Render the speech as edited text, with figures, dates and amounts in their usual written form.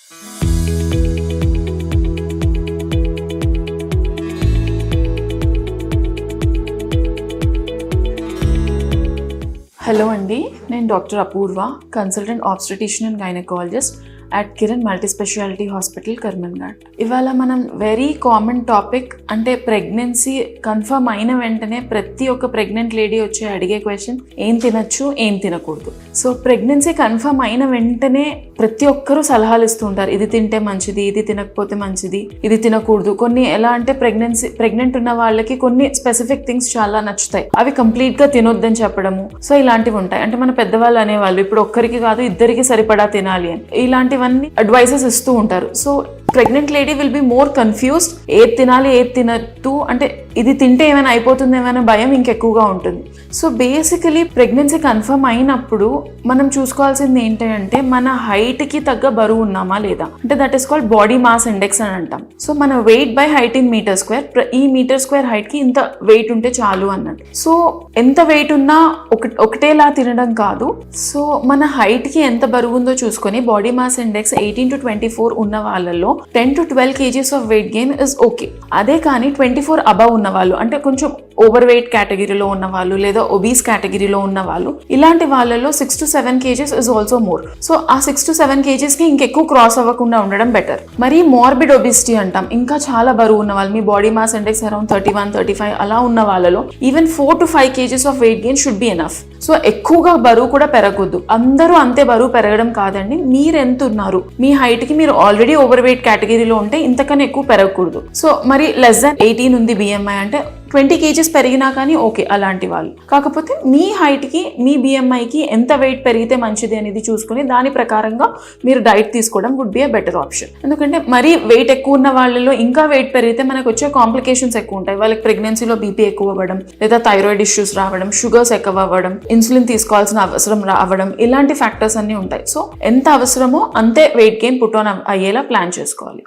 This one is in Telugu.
హలో అండి, నేను doctor Apoorva, consultant obstetrician and gynaecologist at Kiran multi speciality hospital, Karman Ghat. ఇవాళ మనం వెరీ కామన్ టాపిక్ అంటే ప్రెగ్నెన్సీ కన్ఫర్మ్ అయిన వెంటనే ప్రతి ఒక్క ప్రెగ్నెంట్ లేడీ వచ్చి అడిగే క్వశ్చన్ ఏం తినచ్చు, ఏం తినకూడదు. సో ప్రెగ్నెన్సీ కన్ఫర్మ్ అయిన వెంటనే ప్రతి ఒక్కరూ సలహాలు ఇస్తూ ఉంటారు, ఇది తింటే మంచిది, ఇది తినకపోతే మంచిది, ఇది తినకూడదు. కొన్ని ఎలా అంటే ప్రెగ్నెంట్ ఉన్న వాళ్ళకి కొన్ని స్పెసిఫిక్ థింగ్స్ చాలా నచ్చుతాయి, అవి కంప్లీట్ గా తినొద్దని చెప్పడము. సో ఇలాంటివి ఉంటాయి. అంటే మన పెద్దవాళ్ళు అనేవాళ్ళు ఇప్పుడు ఒక్కరికి కాదు ఇద్దరికి సరిపడా తినాలి అని ఇలాంటివన్నీ అడ్వైసెస్ ఇస్తూ ఉంటారు. So pregnant lady will be more confused, ఏది తినాలి ఏది తినద్దు, అంటే ఇది తింటే ఏమైనా అయిపోతుందేమైనా భయం ఇంకెక్కువగా ఉంటుంది. సో బేసికలీ ప్రెగ్నెన్సీ కన్ఫర్మ్ అయినప్పుడు మనం చూసుకోవాల్సింది ఏంటంటే మన హైట్కి తగ్గ బరువు ఉన్నామా లేదా, అంటే that is called body mass index అని అంటాం. సో మన weight by height in meter square, ఈ మీటర్ స్క్వేర్ హైట్కి ఇంత వెయిట్ ఉంటే చాలు అన్నట్టు. సో ఎంత వెయిట్ ఉన్నా ఒకటేలా తినడం కాదు. సో మన హైట్కి ఎంత బరువు ఉందో చూసుకొని బాడీ మాస్ ఇండెక్స్ 18 to 24 ఉన్న వాళ్ళలో 10 to 12 kgs of weight gain is okay. అదే కానీ 24 అబవ్ ఉన్న వాళ్ళు, అంటే కొంచెం ఓవర్ వెయిట్ కేటగిరీలో ఉన్న వాళ్ళు లేదా ఒబీస్ కేటగిరీలో ఉన్న వాళ్ళు, ఇలాంటి వాళ్ళలో 6 to 7 kgs is also more. So ఆ 6 to 7 kgs కి ఇంకెక్కువ క్రాస్ అవ్వకుండా ఉండడం బెటర్. మరి మార్బిడ్ ఒబిసిటీ అంటాం, ఇంకా చాలా బరువు ఉన్న వాళ్ళు, మీ బాడీ మాస్ ఇండెక్స్ అరౌండ్ 31, 35 అలా ఉన్న వాళ్ళలో even 4 to 5 kgs of weight gain should be enough. So ఎక్కువగా బరువు కూడా పెరగొద్దు. అందరూ అంతే బరువు పెరగడం కాదండి, మీరు ఎంత ఉన్నారు, మీ హైట్ కి మీరు ఆల్రెడీ ఓవర్ వెయిట్ కేటగిరీలో ఉంటే ఇంతకన్నా ఎక్కువ పెరగకూడదు. సో మరి లెస్ దాన్ 18 ఉంది బిఎంఐ అంటే 20 kgs పెరిగినా కానీ ఓకే అలాంటి వాళ్ళు. కాకపోతే మీ హైట్కి మీ బిఎంఐకి ఎంత వెయిట్ పెరిగితే మంచిది అనేది చూసుకుని దాని ప్రకారంగా మీరు డైట్ తీసుకోవడం would be a better option. ఎందుకంటే మరీ వెయిట్ ఎక్కువ ఉన్న వాళ్ళలో ఇంకా వెయిట్ పెరిగితే మనకు వచ్చే కాంప్లికేషన్స్ ఎక్కువ ఉంటాయి. వాళ్ళకి ప్రెగ్నెన్సీలో బీపీ ఎక్కువ అవ్వడం, లేదా థైరాయిడ్ ఇష్యూస్ రావడం, షుగర్స్ ఎక్కువ అవ్వడం, ఇన్సులిన్ తీసుకోవాల్సిన అవసరం రావడం, ఇలాంటి ఫ్యాక్టర్స్ అన్ని ఉంటాయి. సో ఎంత అవసరమో అంతే వెయిట్ గెయిన్ పుట్ ఆన్ అయ్యేలా ప్లాన్ చేసుకోవాలి.